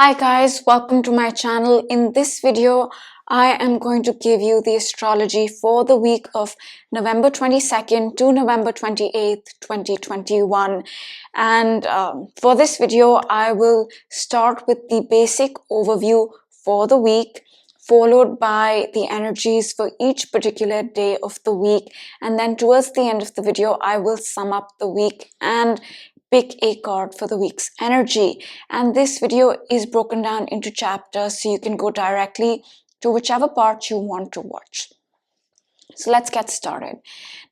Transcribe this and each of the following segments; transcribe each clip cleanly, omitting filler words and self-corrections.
Hi guys, welcome to my channel. In this video, I am going to give you the astrology for the week of November 22nd to November 28th, 2021. And for this video, I will start with the basic overview for the week, followed by the energies for each particular day of the week. And then towards the end of the video, I will sum up the week and pick a card for the week's energy. And this video is broken down into chapters, so you can go directly to whichever part you want to watch. So let's get started.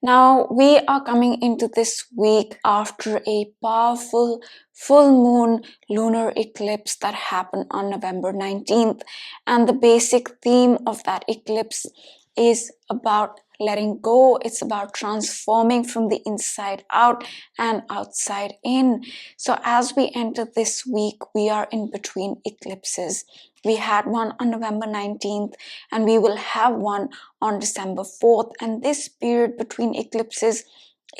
Now, we are coming into this week after a powerful full moon lunar eclipse that happened on November 19th. And the basic theme of that eclipse is about letting go. It's about transforming from the inside out and outside in. So as we enter this week, we are in between eclipses. We had one on November 19th and we will have one on December 4th. And this period between eclipses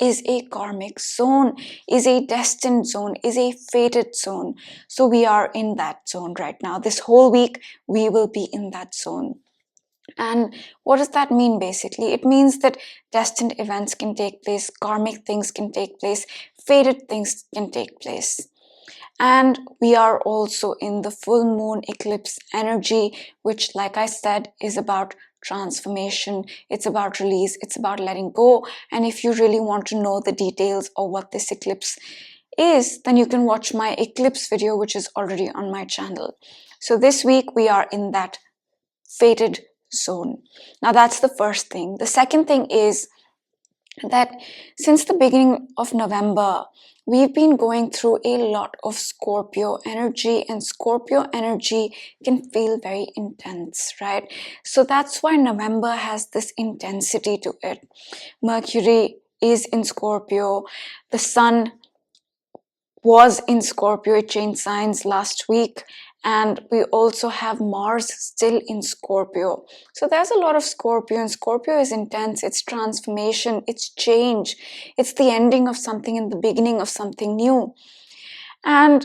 is a karmic zone, is a destined zone, is a fated zone. So we are in that zone right now. This whole week, we will be in that zone. And what does that mean basically? It means that destined events can take place, karmic things can take place, fated things can take place. And we are also in the full moon eclipse energy, which, like I said, is about transformation. It's about release. It's about letting go. And if you really want to know the details of what this eclipse is, then you can watch my eclipse video, which is already on my channel. So this week we are in that fated zone. Now that's the first thing. The second thing is that since the beginning of November, we've been going through a lot of Scorpio energy, and Scorpio energy can feel very intense, right? So that's why November has this intensity to it. Mercury is in Scorpio. The Sun was in Scorpio. It changed signs last week. And we also have Mars still in Scorpio. So there's a lot of Scorpio, and Scorpio is intense. It's transformation, it's change. It's the ending of something and the beginning of something new. And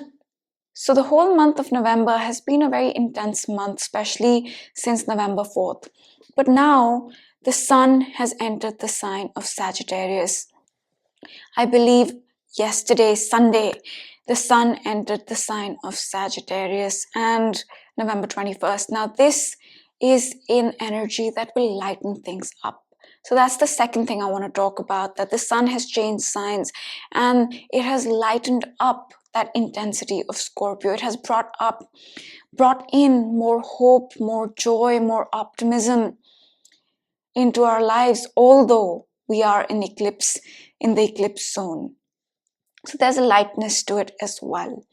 so the whole month of November has been a very intense month, especially since November 4th. But now the Sun has entered the sign of Sagittarius. I believe yesterday, Sunday, the Sun entered the sign of Sagittarius and November 21st. Now, this is an energy that will lighten things up. So that's the second thing I want to talk about, that the Sun has changed signs and it has lightened up that intensity of Scorpio. It has brought in more hope, more joy, more optimism into our lives, although we are in the eclipse zone. So there's a lightness to it as well.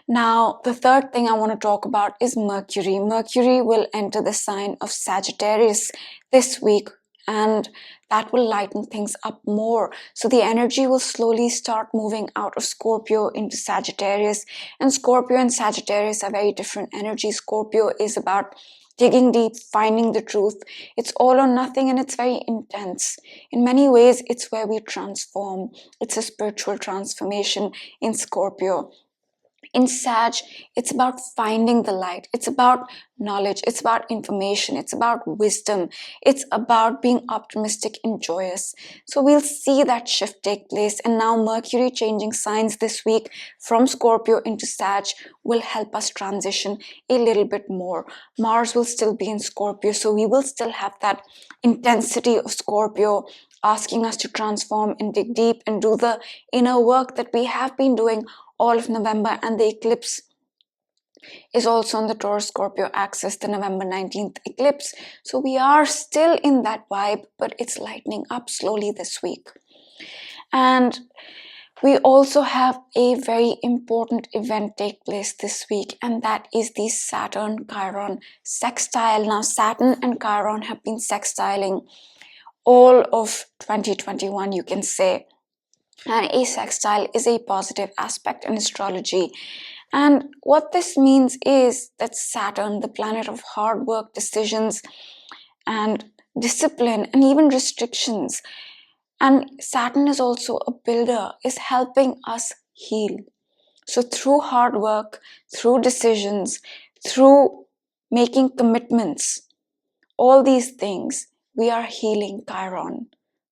Now, the third thing I want to talk about is Mercury. Mercury will enter the sign of Sagittarius this week, and that will lighten things up more. So the energy will slowly start moving out of Scorpio into Sagittarius. And Scorpio and Sagittarius are very different energies. Scorpio is about digging deep, finding the truth. It's all or nothing, and it's very intense. In many ways, it's where we transform. It's a spiritual transformation in Scorpio. In Sag, it's about finding the light. It's about knowledge. It's about information. It's about wisdom. It's about being optimistic and joyous. So we'll see that shift take place. And now Mercury changing signs this week from Scorpio into Sag will help us transition a little bit more. Mars will still be in Scorpio, so we will still have that intensity of Scorpio asking us to transform and dig deep and do the inner work that we have been doing all of November. And the eclipse is also on the Taurus Scorpio axis, the November 19th eclipse. So we are still in that vibe, but it's lightening up slowly this week. And we also have a very important event take place this week, and that is the Saturn Chiron Sextile. Now, Saturn and Chiron have been sextiling all of 2021, you can say. And a sextile is a positive aspect in astrology. And what this means is that Saturn, the planet of hard work, decisions, and discipline, and even restrictions, and Saturn is also a builder, is helping us heal. So through hard work, through decisions, through making commitments, all these things, we are healing Chiron,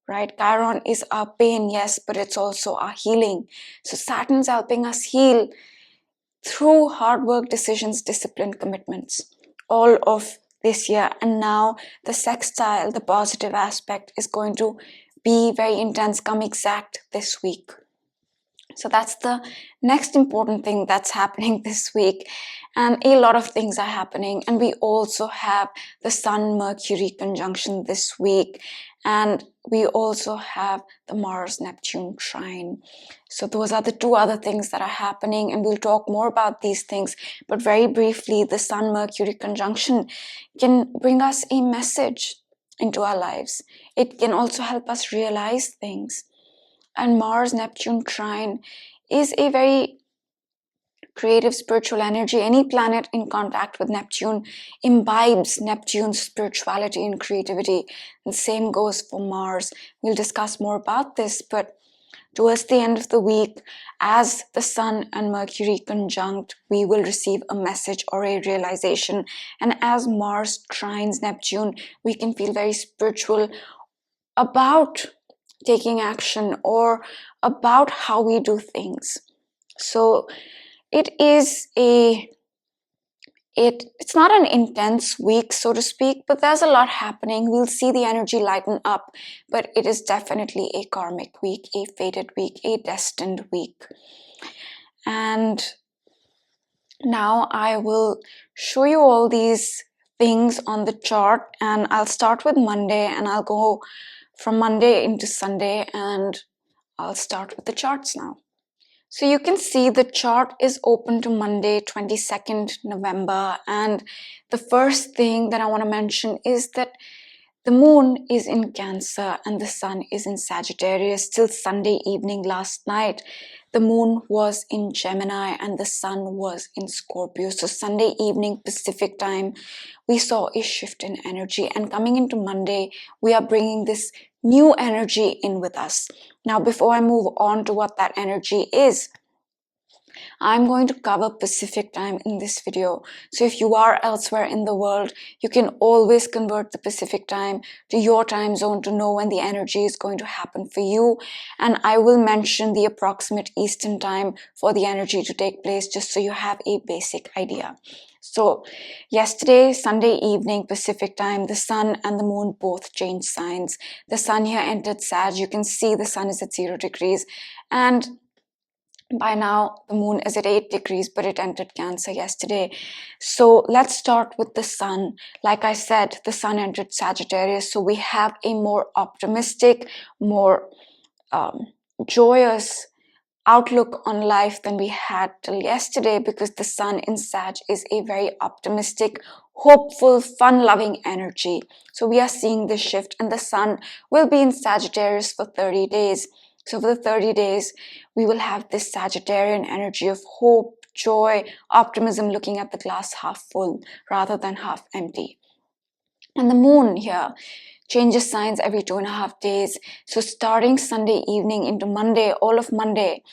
right? Chiron is our pain, yes, but it's also our healing. So Saturn's helping us heal through hard work, decisions, discipline, commitments, all of this year. And now the sextile, the positive aspect, is going to be very intense, come exact this week. So that's the next important thing that's happening this week. And a lot of things are happening. And we also have the Sun Mercury Conjunction this week. And we also have the Mars Neptune trine. So those are the two other things that are happening. And we'll talk more about these things. But very briefly, the Sun Mercury Conjunction can bring us a message into our lives. It can also help us realize things. And Mars Neptune trine is a very creative spiritual energy. Any planet in contact with Neptune imbibes Neptune's spirituality and creativity. And same goes for Mars. We'll discuss more about this, but towards the end of the week, as the Sun and Mercury conjunct, we will receive a message or a realization. And as Mars trines Neptune, we can feel very spiritual about taking action or about how we do things. So it's not an intense week, so to speak, but there's a lot happening. We'll see the energy lighten up, but it is definitely a karmic week, a fated week, a destined week. And now I will show you all these things on the chart, and I'll start with Monday and I'll go from Monday into Sunday, and I'll start with the charts now. So you can see the chart is open to Monday, 22nd November. And the first thing that I want to mention is that the moon is in Cancer and the sun is in Sagittarius. Till Sunday evening last night, the moon was in Gemini and the sun was in Scorpio. So Sunday evening Pacific time, we saw a shift in energy. And coming into Monday, we are bringing this new energy in with us. Now, before I move on to what that energy is, I'm going to cover Pacific time in this video. So if you are elsewhere in the world, you can always convert the Pacific time to your time zone to know when the energy is going to happen for you. And I will mention the approximate Eastern time for the energy to take place, just so you have a basic idea. So yesterday, Sunday evening Pacific time, the sun and the moon both changed signs. The sun here entered Sag. You can see the sun is at 0 degrees. And by now, the moon is at 8 degrees, but it entered Cancer yesterday. So let's start with the sun. Like I said, the sun entered Sagittarius. So we have a more optimistic, more joyous outlook on life than we had till yesterday, because the sun in Sag is a very optimistic, hopeful, fun-loving energy. So we are seeing this shift, and the sun will be in Sagittarius for 30 days. So for the 30 days, we will have this Sagittarian energy of hope, joy, optimism, looking at the glass half full rather than half empty. And the moon here changes signs every 2.5 days. So starting Sunday evening into Monday, all of Monday,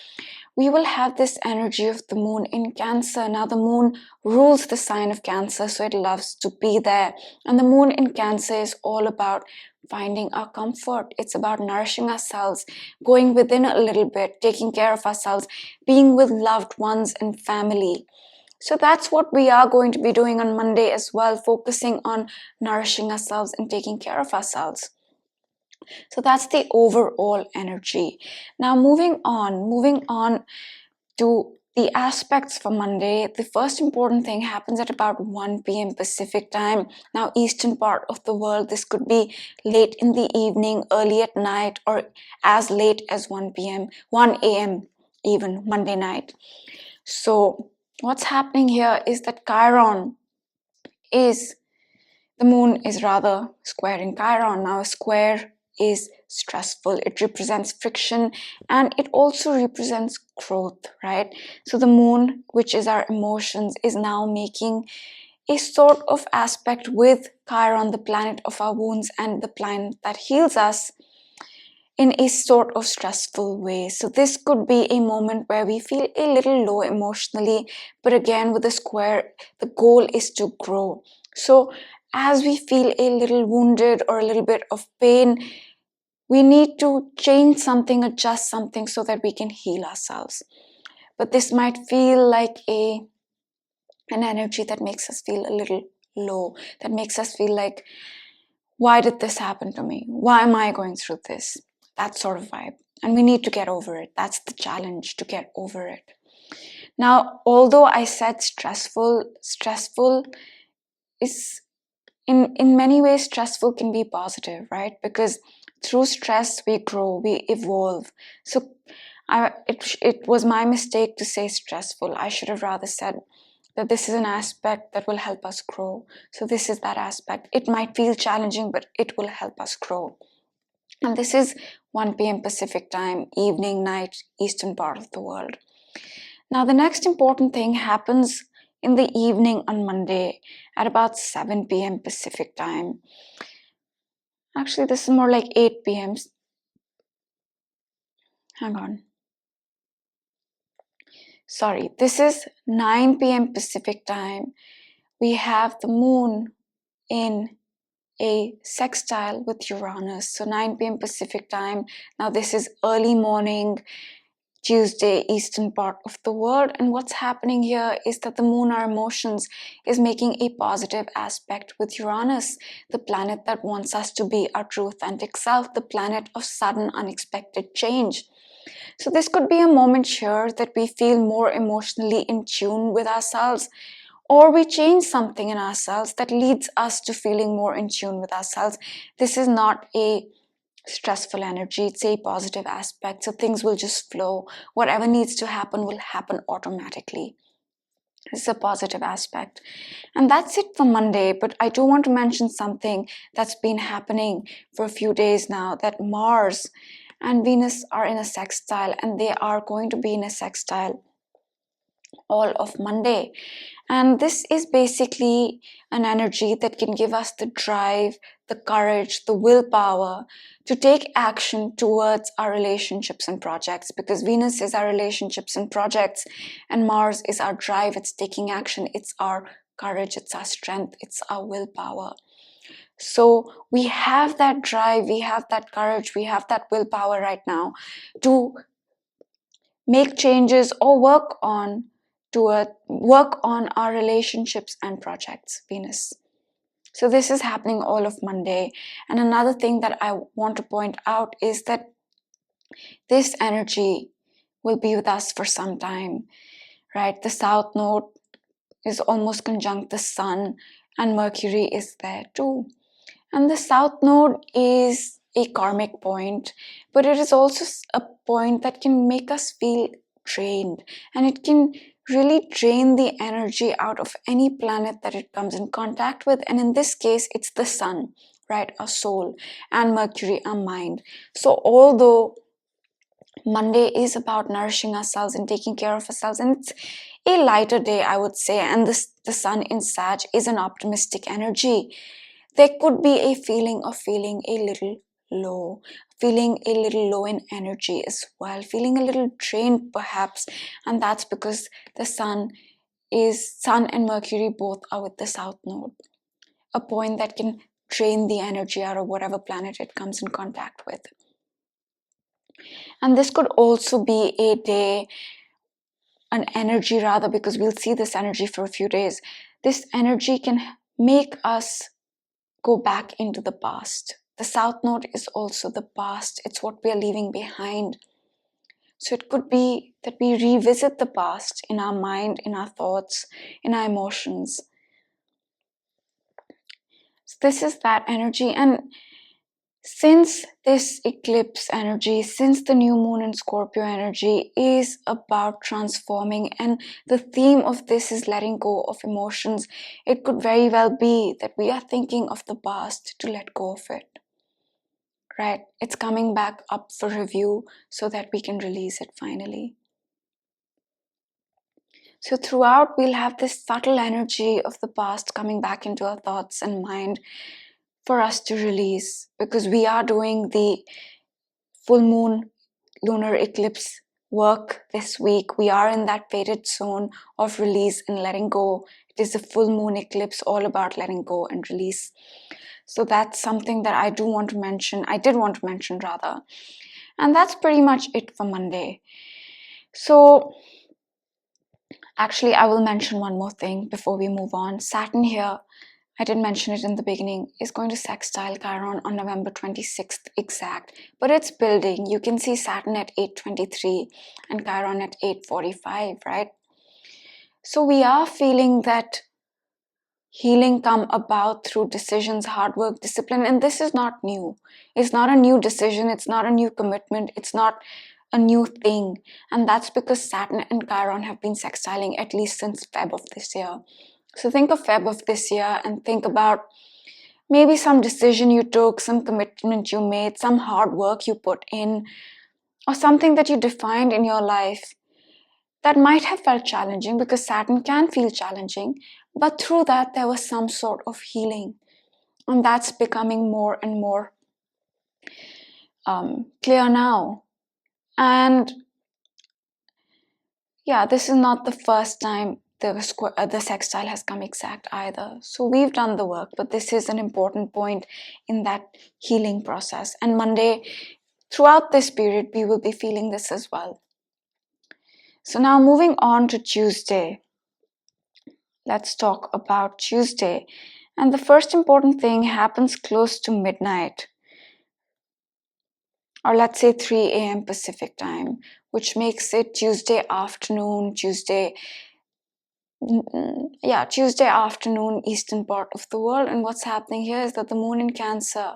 we will have this energy of the moon in Cancer. Now the moon rules the sign of Cancer, so it loves to be there. And the moon in Cancer is all about finding our comfort. It's about nourishing ourselves, going within a little bit, taking care of ourselves, being with loved ones and family. So that's what we are going to be doing on Monday as well, focusing on nourishing ourselves and taking care of ourselves. So that's the overall energy. Now moving on to the aspects for Monday. The first important thing happens at about 1 p.m. Pacific time. Now, eastern part of the world, this could be late in the evening, early at night, or as late as 1 a.m. even Monday night. So what's happening here is that the moon is rather squaring Chiron. Now a square is stressful. It represents friction, and it also represents growth, right? So the moon, which is our emotions, is now making a sort of aspect with Chiron, the planet of our wounds and the planet that heals us, in a sort of stressful way. So this could be a moment where we feel a little low emotionally, but again with the square, the goal is to grow. So as we feel a little wounded or a little bit of pain, we need to change something, adjust something so that we can heal ourselves. But this might feel like an energy that makes us feel a little low, that makes us feel like, why did this happen to me? Why am I going through this? That sort of vibe. And we need to get over it. That's the challenge, to get over it. Now, although I said stressful is in many ways, stressful can be positive, right? Because through stress, we grow, we evolve. So it was my mistake to say stressful. I should have rather said that this is an aspect that will help us grow. So this is that aspect. It might feel challenging, but it will help us grow. And this is 1 p.m. Pacific time, evening, night, eastern part of the world. Now, the next important thing happens in the evening on Monday at about 7 p.m. Pacific time. Actually, this is more like 8 p.m. Hang on. Sorry, this is 9 p.m. Pacific time. We have the moon in a sextile with Uranus. So 9 p.m. Pacific time. Now this is early morning, Tuesday, eastern part of the world. And what's happening here is that the moon, our emotions, is making a positive aspect with Uranus, the planet that wants us to be our true authentic self, the planet of sudden unexpected change. So this could be a moment here that we feel more emotionally in tune with ourselves, or we change something in ourselves that leads us to feeling more in tune with ourselves. This is not a stressful energy, it's a positive aspect. So things will just flow. Whatever needs to happen will happen automatically. This is a positive aspect. And that's it for Monday. But I do want to mention something that's been happening for a few days now, that Mars and Venus are in a sextile, and they are going to be in a sextile all of Monday. And this is basically an energy that can give us the drive, the courage, the willpower to take action towards our relationships and projects, because Venus is our relationships and projects, and Mars is our drive, it's taking action, it's our courage, it's our strength, it's our willpower. So we have that drive, we have that courage, we have that willpower right now to make changes or work on our relationships and projects, Venus. So this is happening all of Monday. And another thing that I want to point out is that this energy will be with us for some time, right? The South Node is almost conjunct the Sun, and Mercury is there too. And the South Node is a karmic point, but it is also a point that can make us feel drained, and it can really drain the energy out of any planet that it comes in contact with. And in this case, it's the Sun, right? Our soul, and Mercury, our mind. So although Monday is about nourishing ourselves and taking care of ourselves, and it's a lighter day, I would say, and the Sun in Sag is an optimistic energy, there could be a feeling of feeling a little low, feeling a little low in energy as well, feeling a little drained perhaps. And that's because the Sun and Mercury both are with the South Node, a point that can drain the energy out of whatever planet it comes in contact with. And this could also be a day, an energy rather, because we'll see this energy for a few days. This energy can make us go back into the past. The South Node is also the past. It's what we are leaving behind. So it could be that we revisit the past in our mind, in our thoughts, in our emotions. So this is that energy. And since this eclipse energy, since the new moon in Scorpio energy is about transforming, and the theme of this is letting go of emotions, it could very well be that we are thinking of the past to let go of it, right? It's coming back up for review so that we can release it finally. So throughout, we'll have this subtle energy of the past coming back into our thoughts and mind for us to release, because we are doing the full moon lunar eclipse work this week. We are in that fated zone of release and letting go. It is a full moon eclipse, all about letting go and release. So that's something that I did want to mention rather. And that's pretty much it for Monday. So actually, I will mention one more thing before we move on. Saturn here, I did mention it in the beginning, is going to sextile Chiron on November 26th exact. But it's building. You can see Saturn at 8:23 and Chiron at 8:45, right? So we are feeling that healing come about through decisions, hard work, discipline. And this is not new. It's not a new decision. It's not a new commitment. It's not a new thing. And that's because Saturn and Chiron have been sextiling at least since Feb of this year. So think of Feb of this year and think about maybe some decision you took, some commitment you made, some hard work you put in, or something that you defined in your life that might have felt challenging, because Saturn can feel challenging, but through that there was some sort of healing. And that's becoming more and more clear now. And yeah, this is not the first time the sextile has come exact either. So we've done the work, but this is an important point in that healing process. And Monday, throughout this period, we will be feeling this as well. So now moving on to Tuesday. Let's talk about Tuesday. And the first important thing happens close to midnight, or let's say 3 a.m. Pacific time, which makes it Tuesday afternoon, Tuesday afternoon, eastern part of the world. And what's happening here is that the moon in Cancer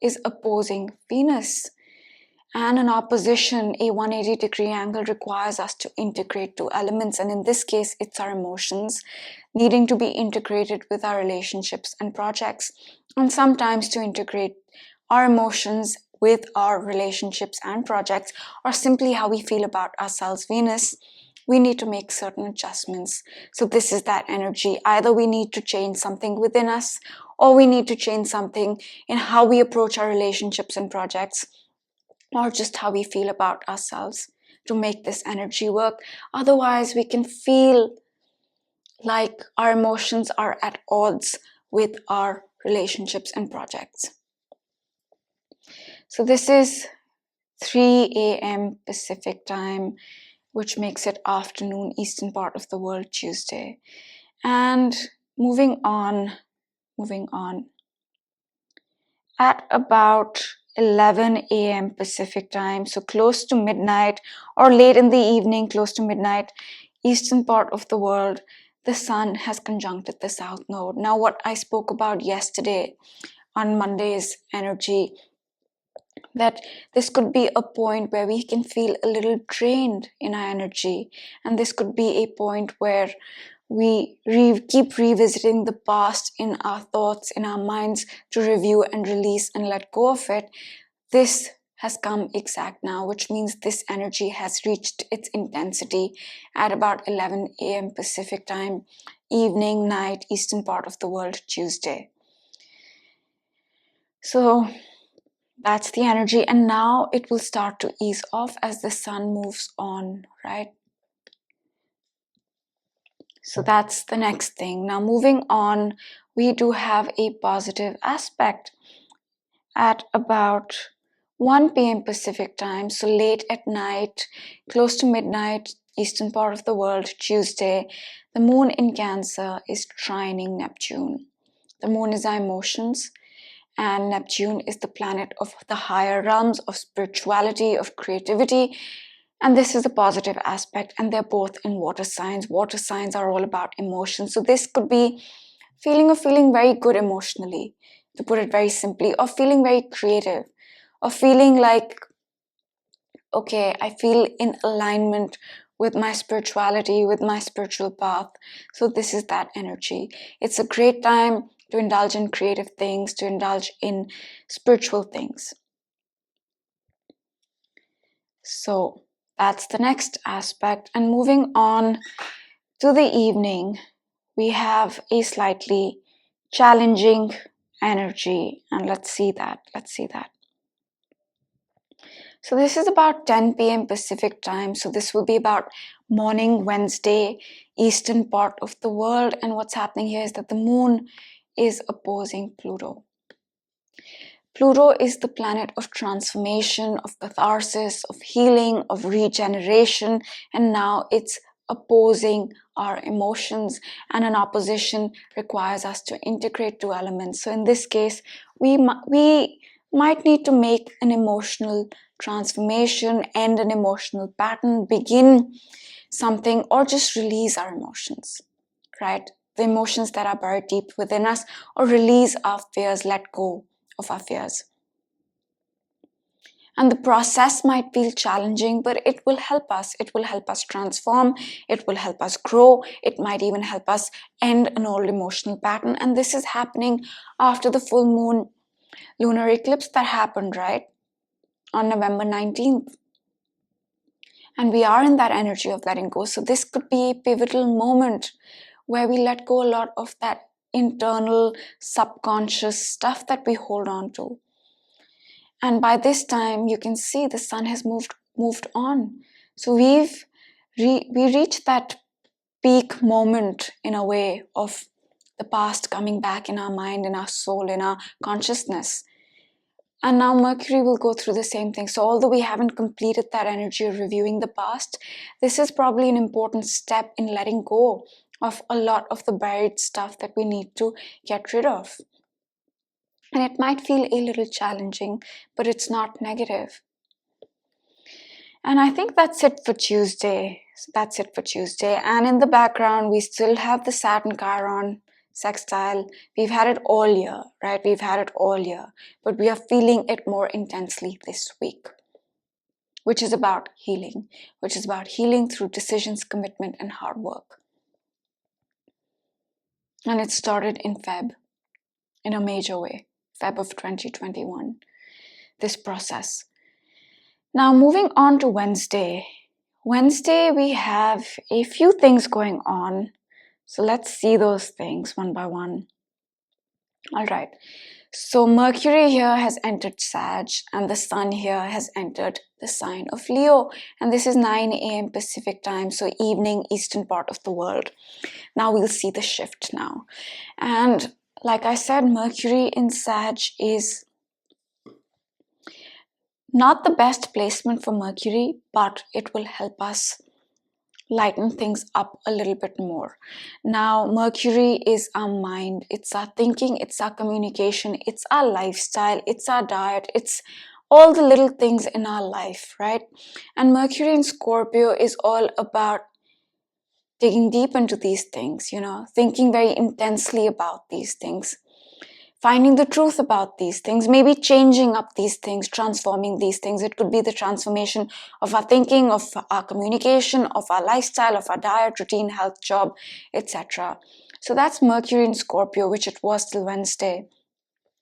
is opposing Venus. And an opposition, a 180-degree angle, requires us to integrate two elements. And in this case, it's our emotions needing to be integrated with our relationships and projects. And sometimes to integrate our emotions with our relationships and projects, or simply how we feel about ourselves, Venus, we need to make certain adjustments. So this is that energy. Either we need to change something within us, or we need to change something in how we approach our relationships and projects, or just how we feel about ourselves to make this energy work. Otherwise, we can feel like our emotions are at odds with our relationships and projects. So this is 3 a.m. Pacific time, which makes it afternoon, eastern part of the world, Tuesday. And moving on. At about 11 a.m. Pacific time, so close to midnight or late in the evening, close to midnight, eastern part of the world, the sun has conjuncted the south node. Now, what I spoke about yesterday on Monday's energy, that this could be a point where we can feel a little drained in our energy, and this could be a point where we keep revisiting the past in our thoughts, in our minds, to review and release and let go of it. This has come exact now, which means this energy has reached its intensity at about 11 a.m. Pacific time, evening, night, eastern part of the world, Tuesday. So that's the energy, and now it will start to ease off as the sun moves on, right? So that's the next thing. Now moving on, we do have a positive aspect at about 1 p.m. Pacific time, so late at night, close to midnight, eastern part of the world, Tuesday. The moon in Cancer is trining Neptune. The moon is our emotions, and Neptune is the planet of the higher realms, of spirituality, of creativity. And this is a positive aspect, and they're both in water signs. Water signs are all about emotions. So this could be feeling very good emotionally, to put it very simply, or feeling very creative, or feeling like, okay, I feel in alignment with my spirituality, with my spiritual path. So this is that energy. It's a great time to indulge in creative things, to indulge in spiritual things. So that's the next aspect. And moving on to the evening, we have a slightly challenging energy. And let's see that. So this is about 10 p.m. Pacific time. So this will be about morning Wednesday, eastern part of the world. And what's happening here is that the moon is opposing Pluto. Pluto is the planet of transformation, of catharsis, of healing, of regeneration, and now it's opposing our emotions, and an opposition requires us to integrate two elements. So in this case, we might need to make an emotional transformation, end an emotional pattern, begin something, or just release our emotions, right? The emotions that are buried deep within us, or release our fears, let go of our fears. And the process might feel challenging, but it will help us. It will help us transform. It will help us grow. It might even help us end an old emotional pattern. And this is happening after the full moon lunar eclipse that happened, right? On November 19th. And we are in that energy of letting go. So this could be a pivotal moment where we let go a lot of that internal subconscious stuff that we hold on to. And by this time, you can see the sun has moved on. So we reached that peak moment in a way of the past coming back in our mind, in our soul, in our consciousness. And now Mercury will go through the same thing. So although we haven't completed that energy of reviewing the past, this is probably an important step in letting go of a lot of the buried stuff that we need to get rid of. And it might feel a little challenging, but it's not negative. And I think that's it for Tuesday. That's it for Tuesday. And in the background, we still have the Saturn Chiron Sextile. We've had it all year, right? We've had it all year. But we are feeling it more intensely this week, which is about healing, through decisions, commitment, and hard work. And it started in Feb, in a major way. Feb of 2021, this process. Now moving on to Wednesday. Wednesday we have a few things going on. So let's see those things one by one. All right. So Mercury here has entered Sag and the Sun here has entered the sign of Leo. And this is 9 a.m. Pacific time, so evening, eastern part of the world. Now we'll see the shift now. And like I said, Mercury in Sag is not the best placement for Mercury, but it will help us lighten things up a little bit more. Now, Mercury is our mind, it's our thinking, it's our communication, it's our lifestyle, it's our diet, it's all the little things in our life, right? And Mercury in Scorpio is all about digging deep into these things, thinking very intensely about these things, finding the truth about these things, maybe changing up these things, transforming these things. It could be the transformation of our thinking, of our communication, of our lifestyle, of our diet, routine, health, job, etc. So that's Mercury in Scorpio, which it was till Wednesday.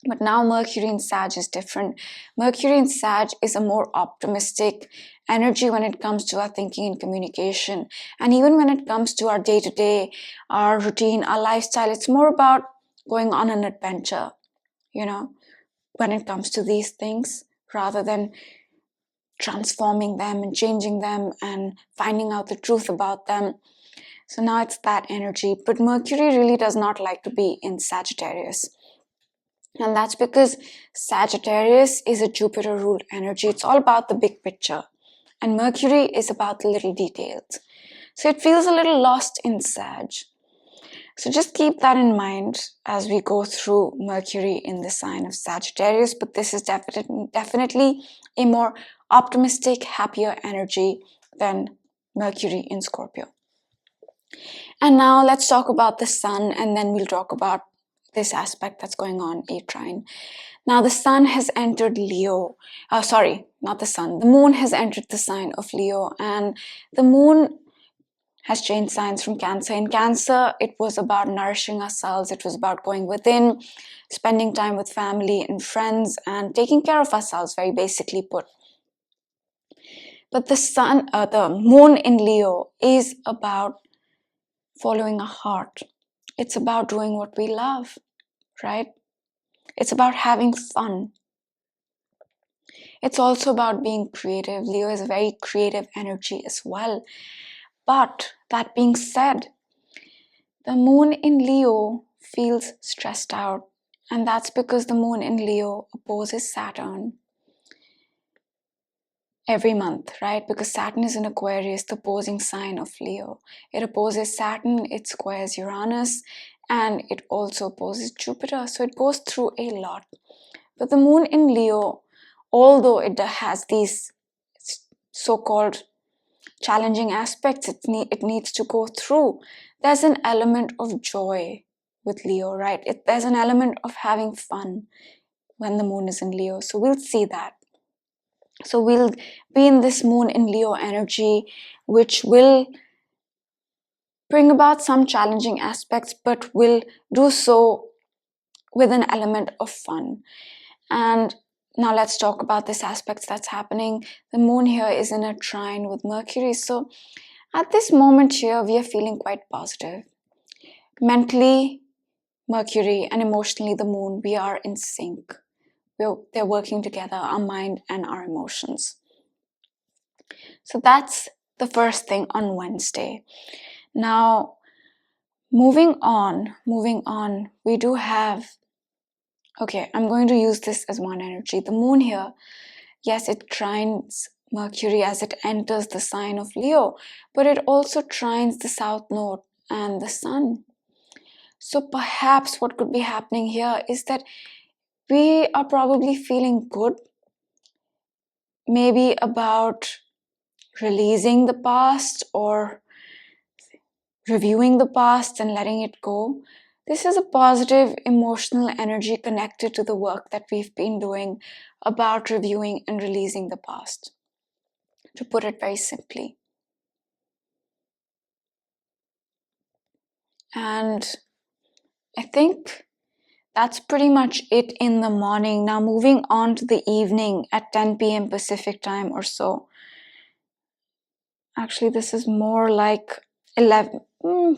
But now Mercury in Sag is different. Mercury in Sag is a more optimistic energy when it comes to our thinking and communication. And even when it comes to our day-to-day, our routine, our lifestyle, it's more about going on an adventure, when it comes to these things, rather than transforming them and changing them and finding out the truth about them. So now it's that energy. But Mercury really does not like to be in Sagittarius. And that's because Sagittarius is a Jupiter-ruled energy. It's all about the big picture. And Mercury is about the little details. So it feels a little lost in Sag. So just keep that in mind as we go through Mercury in the sign of Sagittarius. But this is definitely a more optimistic, happier energy than Mercury in Scorpio. And now let's talk about the Sun, and then we'll talk about this aspect that's going on, a trine. Now the Sun has entered Leo. Not the Sun. The Moon has entered the sign of Leo, and the Moon has changed signs from Cancer. In Cancer, it was about nourishing ourselves. It was about going within, spending time with family and friends, and taking care of ourselves, very basically put. But the Moon in Leo is about following our heart. It's about doing what we love, right? It's about having fun. It's also about being creative. Leo is a very creative energy as well. But that being said, the moon in Leo feels stressed out, and that's because the moon in Leo opposes Saturn every month, right? Because Saturn is in Aquarius, the opposing sign of Leo. It opposes Saturn, it squares Uranus, and it also opposes Jupiter. So it goes through a lot. But the moon in Leo, although it has these so-called challenging aspects it needs to go through, there's an element of joy with Leo, right? There's an element of having fun when the moon is in Leo. So we'll see that. So we'll be in this moon in Leo energy, which will bring about some challenging aspects, but will do so with an element of fun. And now let's talk about this aspect that's happening. The moon here is in a trine with Mercury. So at this moment here, we are feeling quite positive. Mentally, Mercury, and emotionally, the moon, we are in sync. They're working together, our mind and our emotions. So that's the first thing on Wednesday. Now, moving on, we do have, okay, I'm going to use this as one energy. The moon here, yes, it trines Mercury as it enters the sign of Leo, but it also trines the south node and the sun. So perhaps what could be happening here is that we are probably feeling good, maybe about releasing the past or reviewing the past and letting it go. This is a positive emotional energy connected to the work that we've been doing about reviewing and releasing the past, to put it very simply. And I think that's pretty much it in the morning. Now moving on to the evening at 10 p.m. Pacific time or so. Actually, this is more like 11,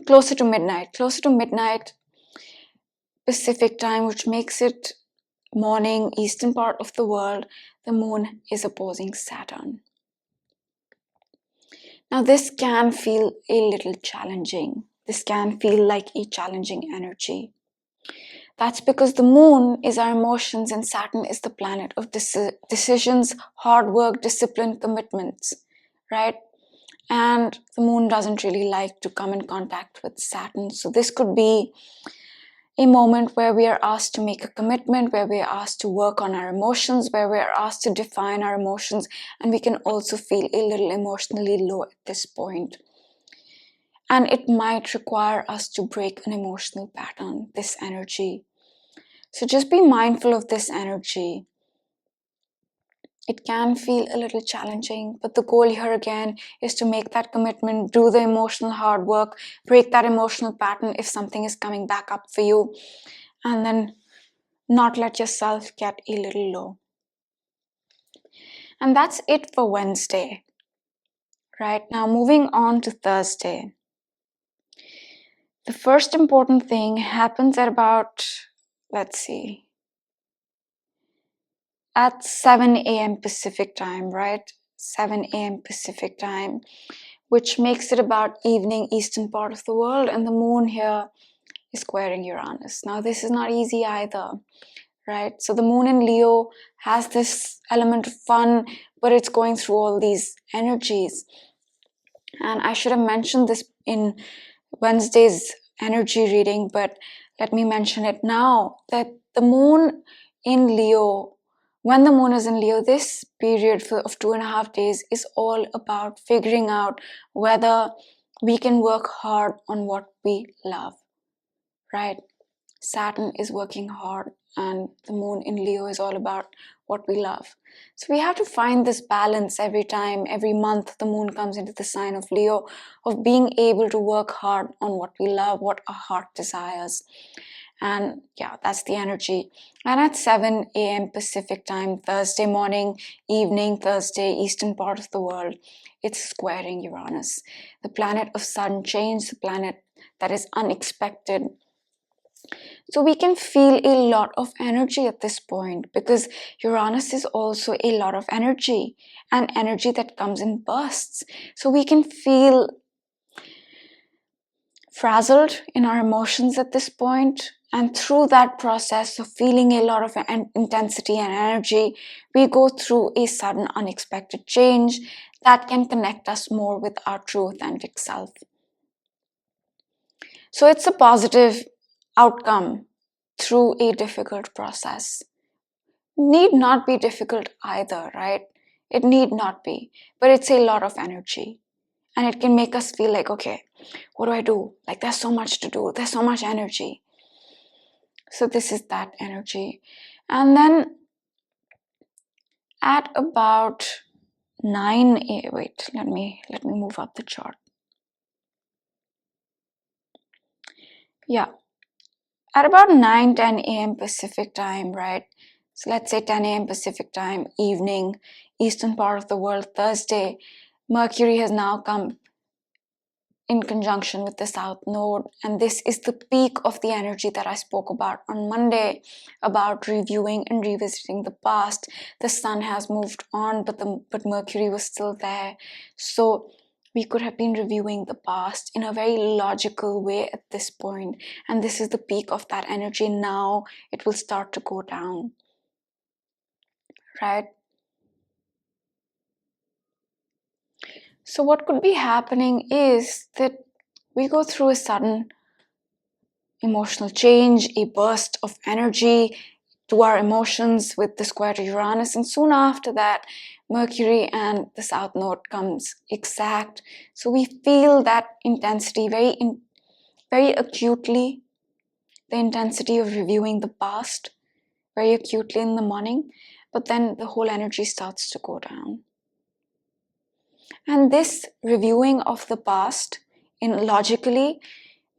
closer to midnight Pacific time, which makes it morning, eastern part of the world. The moon is opposing Saturn. Now this can feel a little challenging. This can feel like a challenging energy. That's because the moon is our emotions and Saturn is the planet of decisions, hard work, discipline, commitments, right? And the moon doesn't really like to come in contact with Saturn. So this could be a moment where we are asked to make a commitment, where we are asked to work on our emotions, where we are asked to define our emotions, and we can also feel a little emotionally low at this point. And it might require us to break an emotional pattern, this energy. So just be mindful of this energy. It can feel a little challenging, but the goal here again is to make that commitment, do the emotional hard work, break that emotional pattern if something is coming back up for you, and then not let yourself get a little low. And that's it for Wednesday. Right, now moving on to Thursday. The first important thing happens at about, let's see, at 7 a.m. Pacific time, right? 7 a.m. Pacific time, which makes it about evening eastern part of the world, and the moon here is squaring Uranus. Now this is not easy either, right? So the moon in Leo has this element of fun, but it's going through all these energies. And I should have mentioned this in Wednesday's energy reading, but let me mention it now, that the moon in Leo, when the moon is in Leo, this period of 2.5 days is all about figuring out whether we can work hard on what we love, right? Saturn is working hard and the moon in Leo is all about what we love. So we have to find this balance every time, every month the moon comes into the sign of Leo, of being able to work hard on what we love, what our heart desires. And yeah, that's the energy. And at 7 a.m. Pacific time, Thursday morning, evening, Thursday, eastern part of the world, it's squaring Uranus, the planet of sudden change, the planet that is unexpected. So we can feel a lot of energy at this point, because Uranus is also a lot of energy, and energy that comes in bursts. So we can feel frazzled in our emotions at this point, and through that process of feeling a lot of intensity and energy, we go through a sudden unexpected change that can connect us more with our true authentic self. So it's a positive outcome through a difficult process. Need not be difficult either, right? It need not be, but it's a lot of energy. And it can make us feel like, okay, what do I do? Like, there's so much to do. There's so much energy. So this is that energy. And then at about 9 wait, let me move up the chart. Yeah. At about 9-10 a.m. Pacific time, right? So let's say 10 a.m. Pacific time, evening, eastern part of the world, Thursday, Mercury has now come in conjunction with the South Node, and this is the peak of the energy that I spoke about on Monday, about reviewing and revisiting the past. The Sun has moved on, but Mercury was still there. So we could have been reviewing the past in a very logical way at this point, and this is the peak of that energy. Now it will start to go down, right? So what could be happening is that we go through a sudden emotional change, a burst of energy to our emotions with the square to Uranus, and soon after that, Mercury and the South Node comes exact. So we feel that intensity very acutely, the intensity of reviewing the past very acutely in the morning, but then the whole energy starts to go down. And this reviewing of the past, in logically,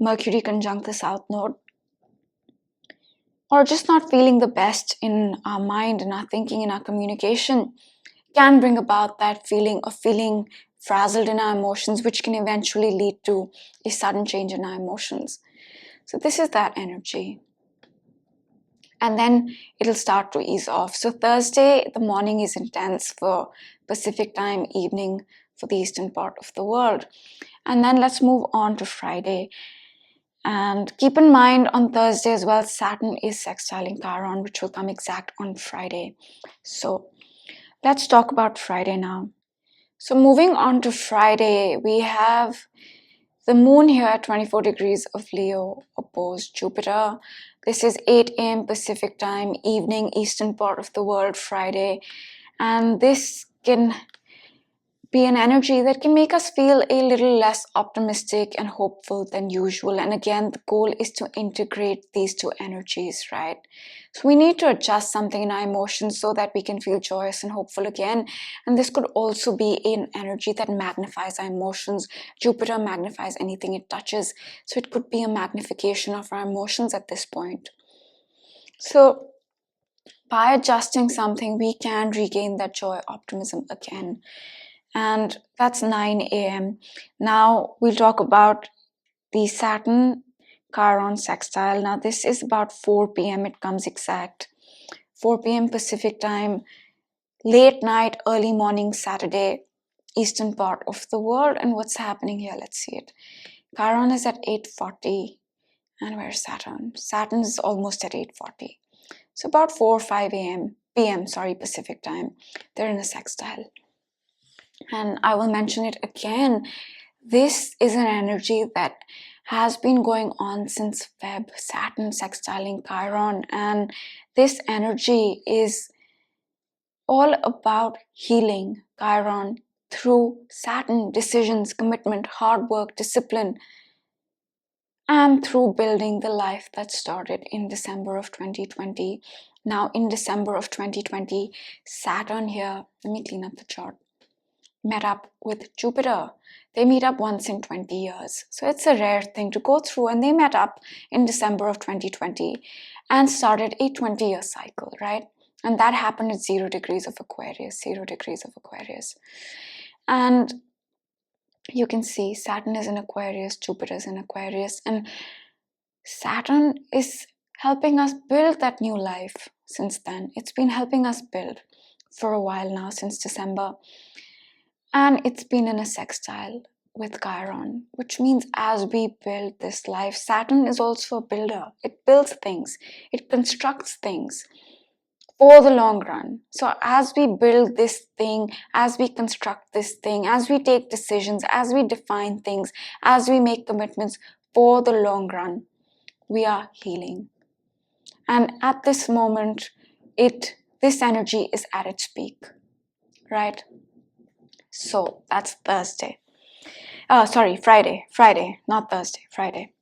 Mercury conjunct the South Node, or just not feeling the best in our mind, in our thinking, in our communication, can bring about that feeling of feeling frazzled in our emotions, which can eventually lead to a sudden change in our emotions. So this is that energy. And then it'll start to ease off. So Thursday, the morning is intense for Pacific time, evening for the eastern part of the world. And then let's move on to Friday. And keep in mind on Thursday as well, Saturn is sextiling Chiron, which will come exact on Friday. So let's talk about Friday now. So moving on to Friday, we have the moon here at 24 degrees of Leo opposed Jupiter. This is 8 a.m. Pacific time, evening, eastern part of the world, Friday. And this can be an energy that can make us feel a little less optimistic and hopeful than usual. And again, the goal is to integrate these two energies, right? So we need to adjust something in our emotions so that we can feel joyous and hopeful again. And this could also be an energy that magnifies our emotions. Jupiter magnifies anything it touches. So it could be a magnification of our emotions at this point. So by adjusting something, we can regain that joy, optimism again. And that's 9 a.m. Now we'll talk about the Saturn Chiron Sextile. Now this is about 4 p.m. It comes exact. 4 p.m. Pacific time, late night, early morning, Saturday, eastern part of the world. And what's happening here? Let's see it. Chiron is at 8:40. And where's Saturn? Saturn is almost at 8:40. So about 4 or 5 p.m. Pacific time. They're in a sextile. And I will mention it again. This is an energy that has been going on since Feb, Saturn sextiling Chiron. And this energy is all about healing Chiron through Saturn, decisions, commitment, hard work, discipline, and through building the life that started in December of 2020. Now in December of 2020, Saturn here, let me clean up the chart, met up with Jupiter. They meet up once in 20 years. So it's a rare thing to go through. And they met up in December of 2020 and started a 20-year cycle, right? And that happened at 0 degrees of Aquarius, 0 degrees of Aquarius. And you can see Saturn is in Aquarius, Jupiter is in Aquarius. And Saturn helping us build that new life since then. It's been helping us build for a while now, since December. And it's been in a sextile with Chiron, which means as we build this life, Saturn is also a builder. It builds things, it constructs things for the long run. So as we build this thing, as we construct this thing, as we take decisions, as we define things, as we make commitments for the long run, we are healing. And at this moment, this energy is at its peak, right? So that's Thursday. Friday, not Thursday, Friday.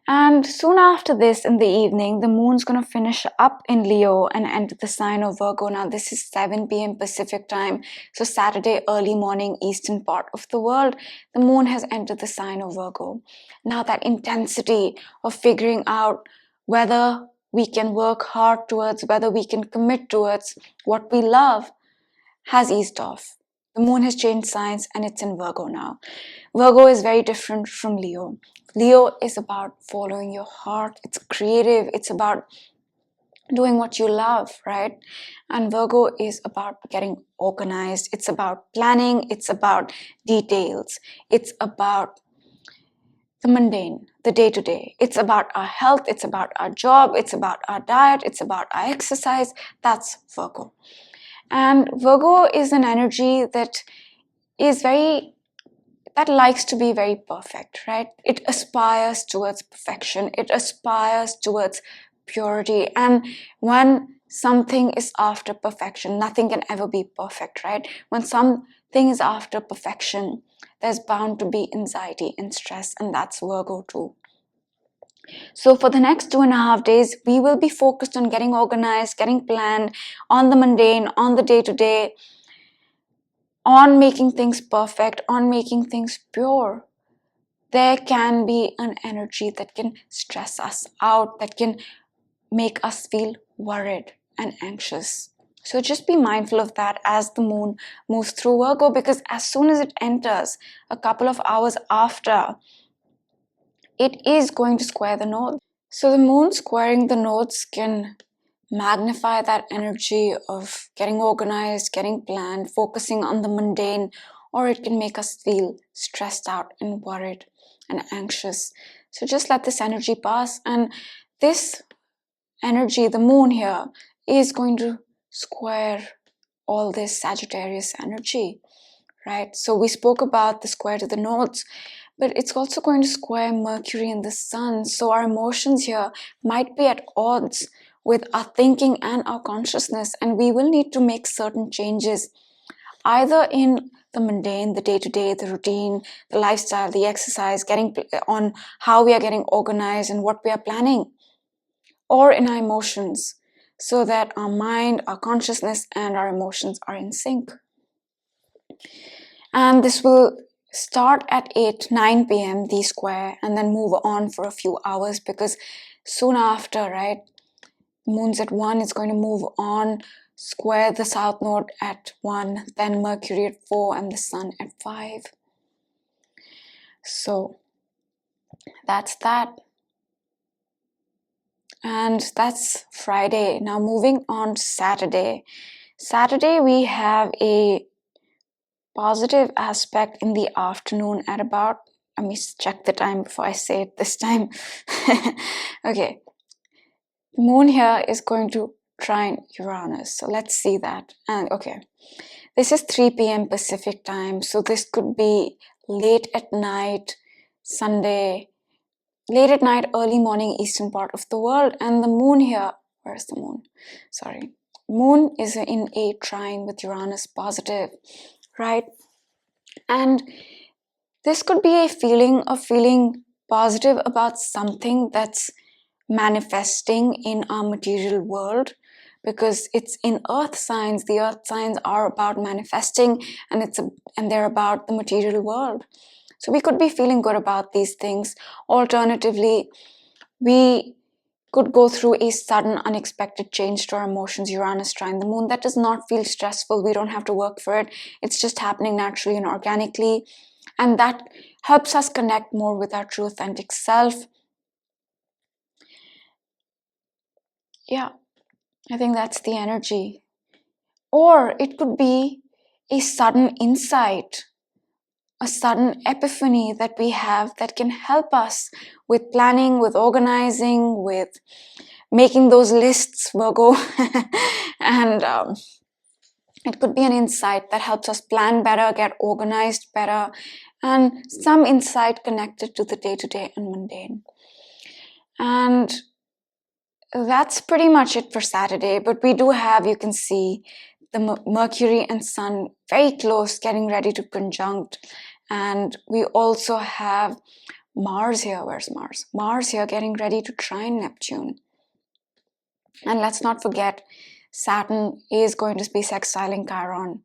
And soon after this, in the evening, the moon's going to finish up in Leo and enter the sign of Virgo. Now, this is 7 p.m. Pacific time. So Saturday, early morning, eastern part of the world, the moon has entered the sign of Virgo. Now, that intensity of figuring out whether we can work hard towards, whether we can commit towards what we love, has eased off. The moon has changed signs and it's in Virgo now. Virgo is very different from Leo. Leo is about following your heart. It's creative. It's about doing what you love, right? And Virgo is about getting organized. It's about planning. It's about details. It's about the mundane, the day-to-day. It's about our health. It's about our job. It's about our diet. It's about our exercise. That's Virgo. And Virgo is an energy that likes to be very perfect, right? It aspires towards perfection. It aspires towards purity. And when something is after perfection, nothing can ever be perfect, right? When something is after perfection, there's bound to be anxiety and stress, and that's Virgo too. So for the next 2.5 days, we will be focused on getting organized, getting planned, on the mundane, on the day-to-day, on making things perfect, on making things pure. There can be an energy that can stress us out, that can make us feel worried and anxious. So just be mindful of that as the moon moves through Virgo, because as soon as it enters, a couple of hours after, it is going to square the nodes. So the moon squaring the nodes can magnify that energy of getting organized, getting planned, focusing on the mundane, or it can make us feel stressed out and worried and anxious. So just let this energy pass, and this energy, the moon here, is going to square all this Sagittarius energy, right? So we spoke about the square to the nodes, but it's also going to square Mercury and the Sun. So our emotions here might be at odds with our thinking and our consciousness, and we will need to make certain changes, either in the mundane, the day-to-day, the routine, the lifestyle, the exercise, getting on how we are getting organized and what we are planning, or in our emotions, so that our mind, our consciousness, and our emotions are in sync. And this will start at 9 p.m. the square, and then move on for a few hours, because soon after, right, moon's at 1, it's going to move on, square the south node at 1, then Mercury at 4, and the Sun at 5. So that's that. And that's Friday. Now moving on to Saturday. Saturday we have a positive aspect in the afternoon at about, let me check the time before I say it this time. Okay. The moon here is going to trine Uranus. So let's see that. And okay, this is 3 p.m. Pacific time. So this could be late at night, Sunday, late at night, early morning, eastern part of the world. And the moon here, where's the moon? Sorry. Moon is in a trine with Uranus, positive, right? And this could be a feeling of feeling positive about something that's manifesting in our material world, because it's in earth signs. The earth signs are about manifesting, and they're about the material world. So we could be feeling good about these things. Alternatively, we could go through a sudden unexpected change to our emotions, Uranus trine the moon, that does not feel stressful. We don't have to work for it. It's just happening naturally and organically, and that helps us connect more with our true authentic self. Yeah, I think that's the energy. Or it could be a sudden insight, a sudden epiphany that we have that can help us with planning, with organizing, with making those lists, Virgo. And it could be an insight that helps us plan better, get organized better, and some insight connected to the day-to-day and mundane. And that's pretty much it for Saturday. But we do have, you can see, the Mercury and Sun very close, getting ready to conjunct. And we also have Mars here. Where's Mars? Mars here getting ready to trine Neptune. And let's not forget, Saturn is going to be sextiling Chiron.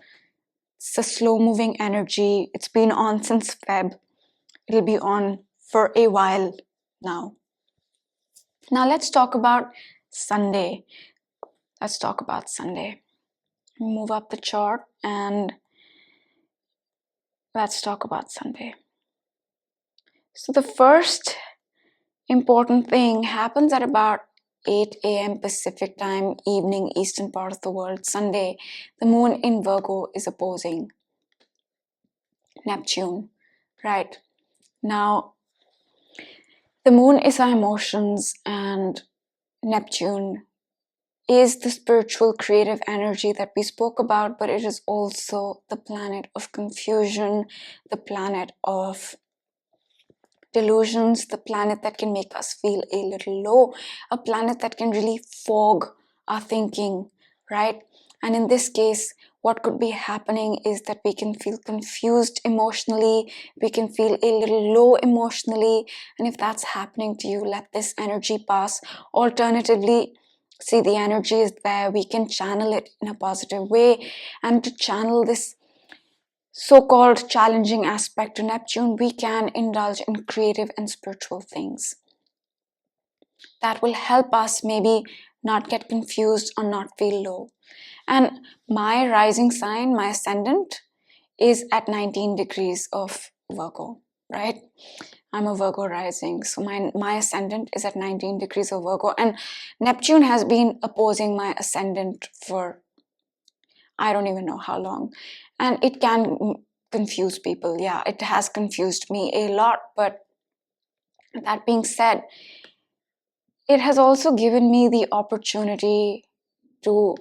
It's a slow-moving energy. It's been on since Feb. It'll be on for a while now. Now let's talk about Sunday. Let's talk about Sunday. Move up the chart and let's talk about Sunday. So the first important thing happens at about 8 a.m. Pacific time, evening, eastern part of the world. Sunday, the moon in Virgo is opposing Neptune, right? Now, the moon is our emotions and Neptune is the spiritual creative energy that we spoke about, but it is also the planet of confusion, the planet of delusions, the planet that can make us feel a little low, a planet that can really fog our thinking, right? And in this case, what could be happening is that we can feel confused emotionally, we can feel a little low emotionally, and if that's happening to you, let this energy pass. Alternatively, see, the energy is there, we can channel it in a positive way, and to channel this so-called challenging aspect to Neptune, we can indulge in creative and spiritual things that will help us maybe not get confused or not feel low. And my rising sign, my ascendant, is at 19 degrees of Virgo, right? I'm a Virgo rising, so my ascendant is at 19 degrees of Virgo, and Neptune has been opposing my ascendant for I don't even know how long, and it can confuse people. Yeah, it has confused me a lot, but that being said, it has also given me the opportunity to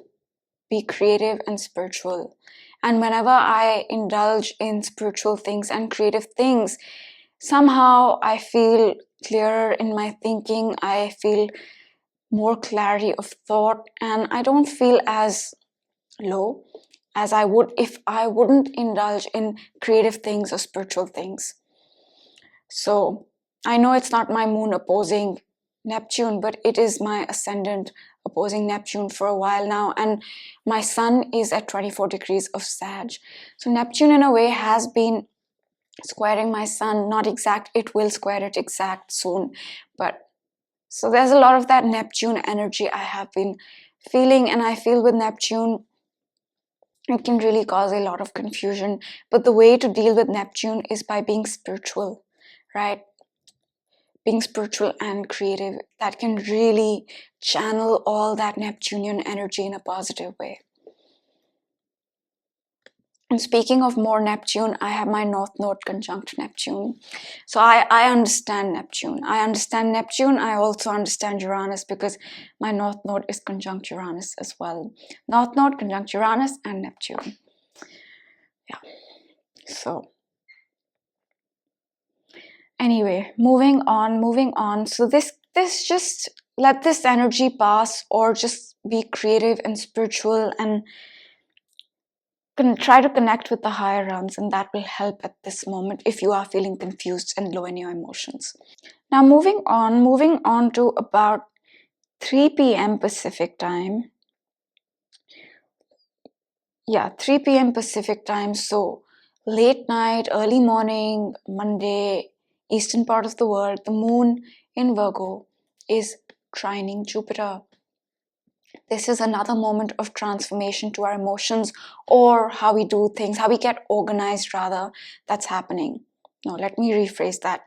be creative and spiritual. And whenever I indulge in spiritual things and creative things, somehow I feel clearer in my thinking, I feel more clarity of thought, and I don't feel as low as I would if I wouldn't indulge in creative things or spiritual things. So I know it's not my moon opposing Neptune, but it is my ascendant opposing Neptune for a while now, and my sun is at 24 degrees of Sag. So Neptune in a way has been squaring my sun, not exact, it will square it exact soon, but so there's a lot of that Neptune energy I have been feeling, and I feel with Neptune it can really cause a lot of confusion, but the way to deal with Neptune is by being spiritual, right? Being spiritual and creative, that can really channel all that Neptunian energy in a positive way. And speaking of more Neptune, I have my North Node conjunct Neptune. So I understand Neptune. I also understand Uranus because my North Node is conjunct Uranus as well. North Node conjunct Uranus and Neptune. Yeah. So anyway, moving on. So this just let this energy pass, or just be creative and spiritual and try to connect with the higher realms, and that will help at this moment if you are feeling confused and low in your emotions. Now moving on to about 3 p.m. Pacific time. Yeah, 3 p.m. Pacific time, so late night, early morning, Monday, eastern part of the world, the moon in Virgo is trining Jupiter. This is another moment of transformation to our emotions, or how we do things, how we get organized rather, that's happening. No, let me rephrase that.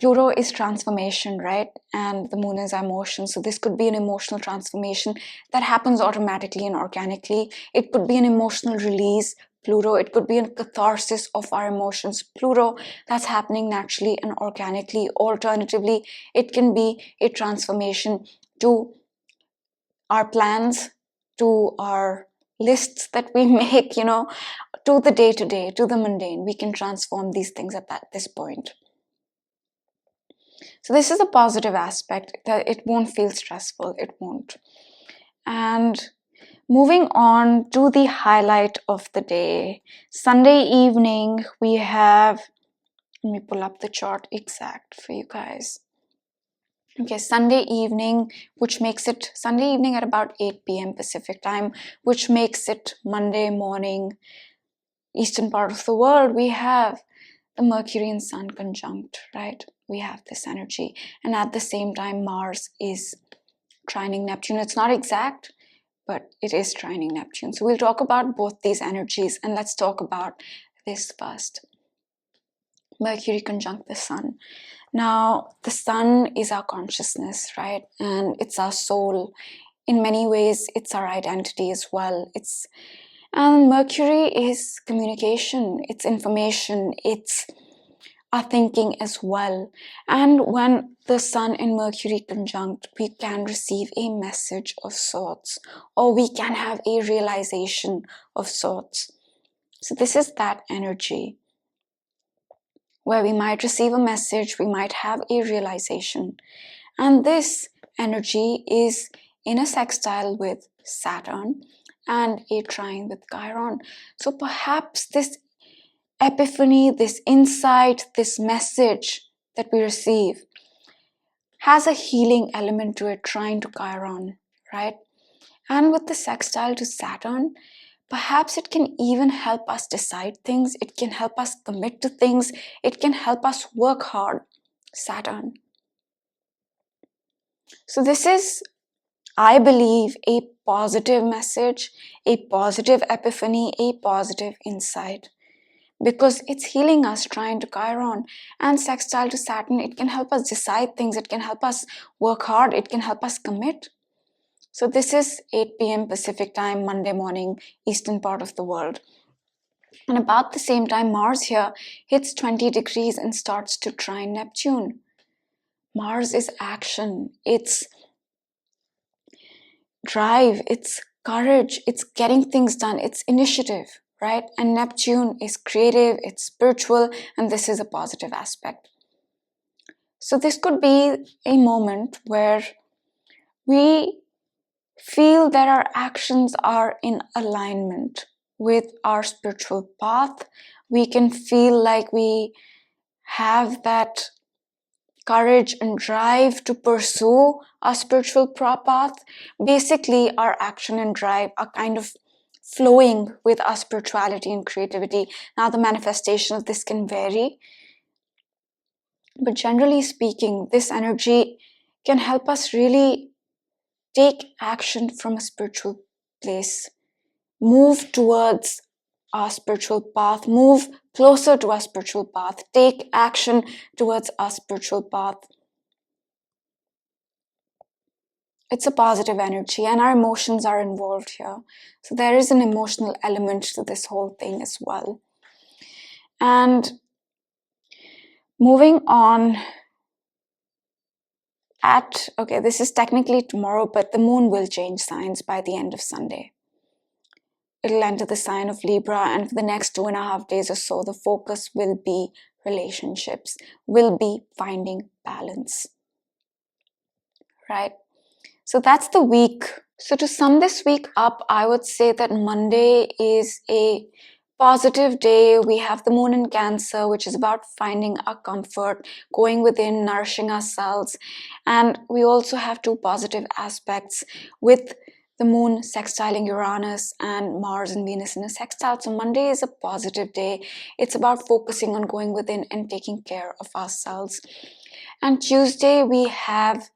Pluto is transformation, right? And the moon is emotion. So this could be an emotional transformation that happens automatically and organically. It could be an emotional release, Pluto. It could be a catharsis of our emotions, Pluto, that's happening naturally and organically. Alternatively, it can be a transformation to our plans, to our lists that we make, to the day-to-day, to the mundane. We can transform these things at this point. So this is a positive aspect, that it won't feel stressful, it won't. And moving on to the highlight of the day, Sunday evening, we have, let me pull up the chart exact for you guys. Okay, Sunday evening, which makes it Sunday evening at about 8 p.m. Pacific time, which makes it Monday morning, eastern part of the world. We have the Mercury and Sun conjunct, right? We have this energy. And at the same time, Mars is trining Neptune. It's not exact, but it is trining Neptune. So we'll talk about both these energies, and let's talk about this first. Mercury conjunct the Sun. Now, the Sun is our consciousness, right? And it's our soul. In many ways, it's our identity as well. And Mercury is communication, it's information, it's our thinking as well. And when the Sun and Mercury conjunct, we can receive a message of sorts, or we can have a realization of sorts. So this is that energy where we might receive a message, we might have a realization. And this energy is in a sextile with Saturn and a trine with Chiron. So perhaps this epiphany, this insight, this message that we receive has a healing element to it, trine to Chiron, right? And with the sextile to Saturn, perhaps it can even help us decide things. It can help us commit to things. It can help us work hard, Saturn. So this is, I believe, a positive message, a positive epiphany, a positive insight. Because it's healing us, trine to Chiron, and sextile to Saturn. It can help us decide things. It can help us work hard. It can help us commit. So this is 8 p.m. Pacific time, Monday morning, eastern part of the world. And about the same time, Mars here hits 20 degrees and starts to trine Neptune. Mars is action. It's drive. It's courage. It's getting things done. It's initiative, right? And Neptune is creative. It's spiritual. And this is a positive aspect. So this could be a moment where we feel that our actions are in alignment with our spiritual path. We can feel like we have that courage and drive to pursue our spiritual path. Basically, our action and drive are kind of flowing with our spirituality and creativity. Now, the manifestation of this can vary, but generally speaking, this energy can help us really take action from a spiritual place, move towards our spiritual path, move closer to our spiritual path, take action towards our spiritual path. It's a positive energy, and our emotions are involved here. So there is an emotional element to this whole thing as well. And moving on, okay, this is technically tomorrow, but the moon will change signs by the end of Sunday. It'll enter the sign of Libra, and for the next 2.5 days or so, the focus will be relationships, will be finding balance, right? So that's the week. So to sum this week up, I would say that Monday is a positive day. We have the moon in Cancer, which is about finding our comfort, going within, nourishing ourselves. And we also have two positive aspects with the moon sextiling Uranus and Mars and Venus in a sextile. So Monday is a positive day. It's about focusing on going within and taking care of ourselves. And Tuesday we have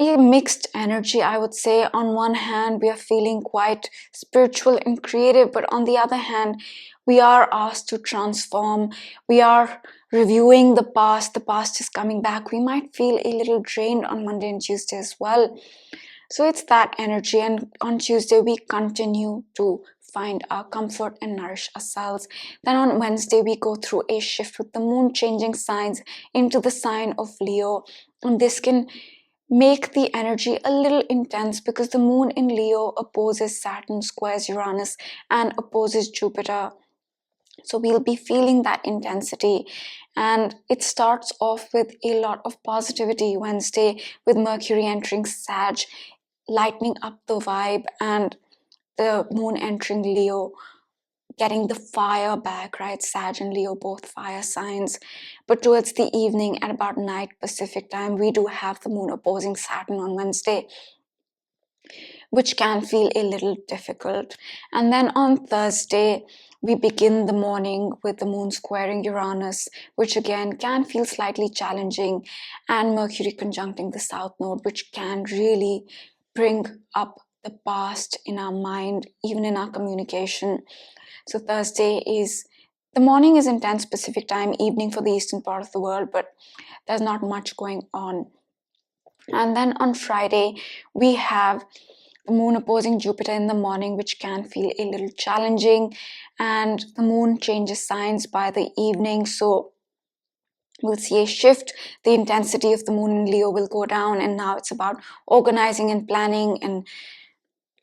a mixed energy, I would say. On one hand, we are feeling quite spiritual and creative, but on the other hand, we are asked to transform. We are reviewing the past. The past is coming back. We might feel a little drained on Monday and Tuesday as well. So it's that energy, and on Tuesday we continue to find our comfort and nourish ourselves. Then on Wednesday we go through a shift with the moon changing signs into the sign of Leo, and this can make the energy a little intense because the moon in Leo opposes Saturn, squares Uranus, and opposes Jupiter. So we'll be feeling that intensity, and it starts off with a lot of positivity Wednesday with Mercury entering Sag, lightening up the vibe, and the moon entering Leo, getting the fire back, right? Sag and Leo, both fire signs. But towards the evening, at about night Pacific time, we do have the moon opposing Saturn on Wednesday, which can feel a little difficult. And then on Thursday, we begin the morning with the moon squaring Uranus, which again can feel slightly challenging, and Mercury conjuncting the South Node, which can really bring up the past in our mind, even in our communication. So Thursday is, the morning is intense Pacific time, evening for the eastern part of the world, but there's not much going on. And then on Friday, we have the moon opposing Jupiter in the morning, which can feel a little challenging, and the moon changes signs by the evening, so we'll see a shift. The intensity of the moon in Leo will go down, and now it's about organizing and planning and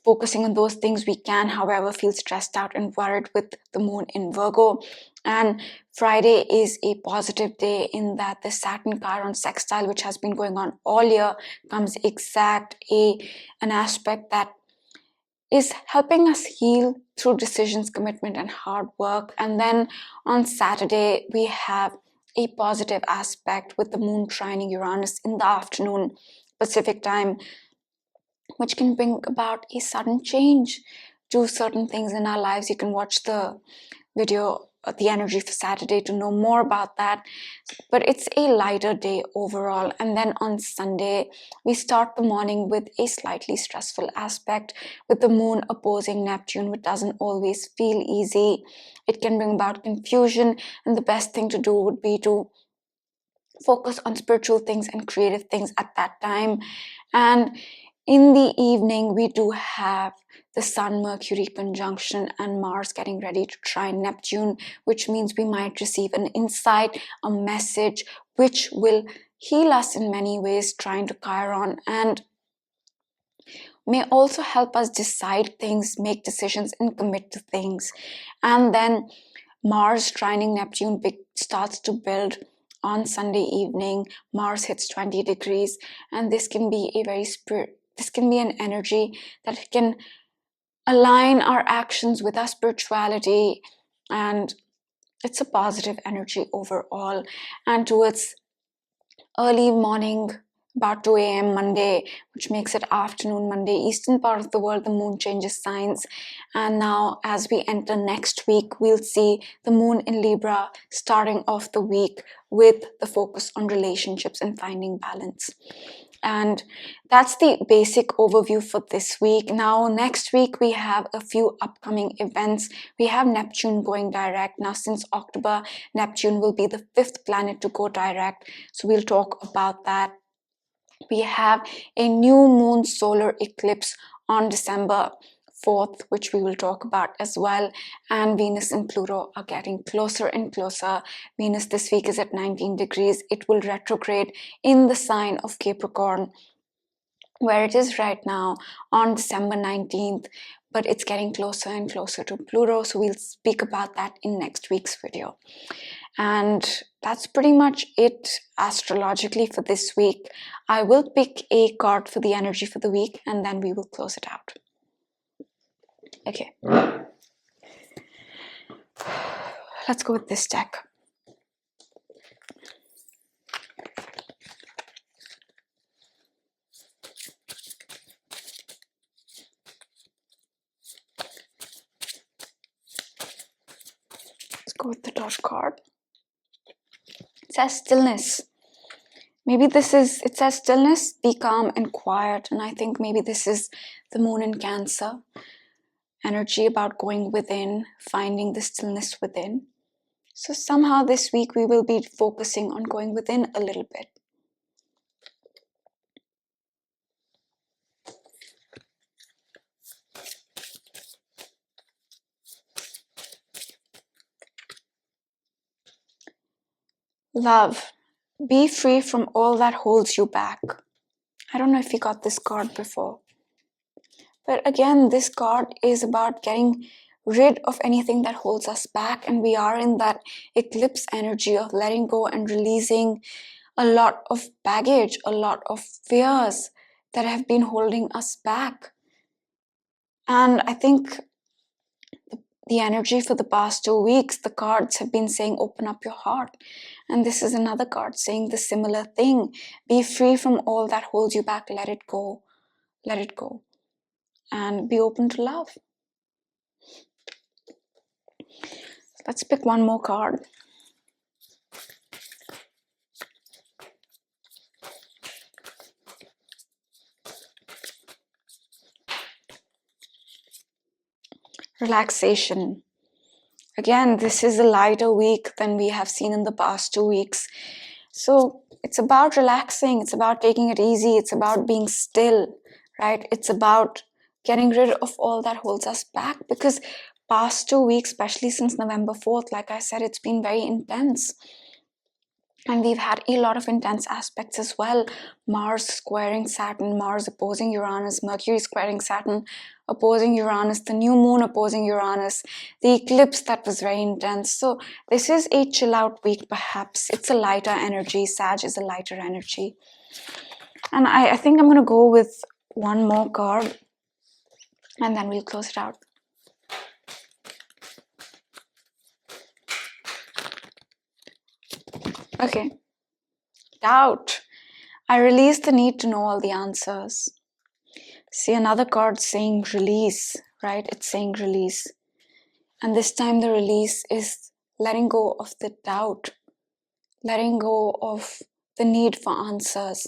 focusing on those things we can, however, feel stressed out and worried with the moon in Virgo. And Friday is a positive day in that the Saturn Chiron Sextile, which has been going on all year, comes exact an aspect that is helping us heal through decisions, commitment, and hard work. And then on Saturday, we have a positive aspect with the moon trining Uranus in the afternoon Pacific time, which can bring about a sudden change to certain things in our lives. You can watch the video, The Energy for Saturday, to know more about that. But it's a lighter day overall. And then on Sunday, we start the morning with a slightly stressful aspect with the moon opposing Neptune, which doesn't always feel easy. It can bring about confusion, and the best thing to do would be to focus on spiritual things and creative things at that time. And in the evening, we do have the Sun Mercury Conjunction and Mars getting ready to trine Neptune, which means we might receive an insight, a message, which will heal us in many ways, trine to Chiron, and may also help us decide things, make decisions, and commit to things. And then Mars trining Neptune starts to build on Sunday evening. Mars hits 20 degrees, and this can be this can be an energy that can align our actions with our spirituality, and it's a positive energy overall. And towards early morning, about 2 a.m. Monday, which makes it afternoon Monday, eastern part of the world, the moon changes signs. And now as we enter next week, we'll see the moon in Libra starting off the week with the focus on relationships and finding balance. And that's the basic overview for this week. Now, next week, we have a few upcoming events. We have Neptune going direct. Now, since October, Neptune will be the 5th planet to go direct. So we'll talk about that. We have a new moon solar eclipse on December 4th, which we will talk about as well. And Venus and Pluto are getting closer and closer. Venus this week is at 19 degrees. It will retrograde in the sign of Capricorn, where it is right now on December 19th, but it's getting closer and closer to Pluto. So we'll speak about that in next week's video. And that's pretty much it astrologically for this week. I will pick a card for the energy for the week, and then we will close it out. Okay, let's go with this deck. Let's go with the top card. It says stillness. Maybe this is, it says stillness, be calm and quiet. And I think maybe this is the moon in Cancer. Energy about going within, finding the stillness within. So somehow this week we will be focusing on going within a little bit. Love. Be free from all that holds you back. I don't know if you got this card before. But again, this card is about getting rid of anything that holds us back. And we are in that eclipse energy of letting go and releasing a lot of baggage, a lot of fears that have been holding us back. And I think the energy for the past 2 weeks, the cards have been saying, open up your heart. And this is another card saying the similar thing. Be free from all that holds you back. Let it go. Let it go. And be open to love. Let's pick one more card. Relaxation. Again, this is a lighter week than we have seen in the past 2 weeks. So it's about relaxing. It's about taking it easy. It's about being still, right? It's about getting rid of all that holds us back, because past 2 weeks, especially since November 4th, like I said, it's been very intense. And we've had a lot of intense aspects as well. Mars squaring Saturn, Mars opposing Uranus, Mercury squaring Saturn, opposing Uranus, the new moon opposing Uranus, the eclipse that was very intense. So this is a chill out week perhaps. It's a lighter energy. Sag is a lighter energy. And I think I'm going to go with one more card and then we'll close it out. Okay. Doubt. I release the need to know all the answers. See, another card saying release, right? It's saying release. And this time the release is letting go of the doubt, letting go of the need for answers.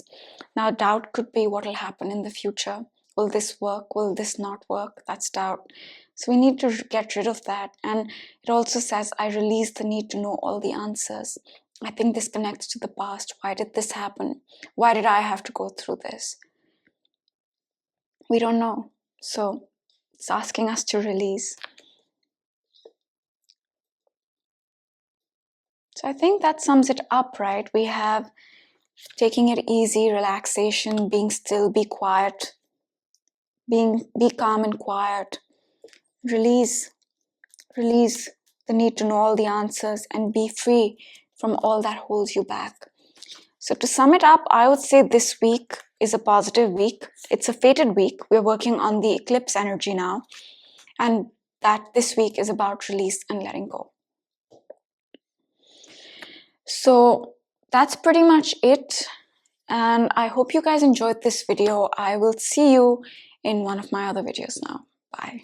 Now, doubt could be what will happen in the future. Will this work? Will this not work? That's doubt. So we need to get rid of that. And it also says, I release the need to know all the answers. I think this connects to the past. Why did this happen? Why did I have to go through this? We don't know. So it's asking us to release. So I think that sums it up, right? We have taking it easy, relaxation, being still, be quiet, be calm and quiet. Release the need to know all the answers and be free from all that holds you back. So to sum it up, I would say this week is a positive week. It's a fated week. We're working on the eclipse energy now. And that this week is about release and letting go. So that's pretty much it. And I hope you guys enjoyed this video. I will see you in one of my other videos now. Bye.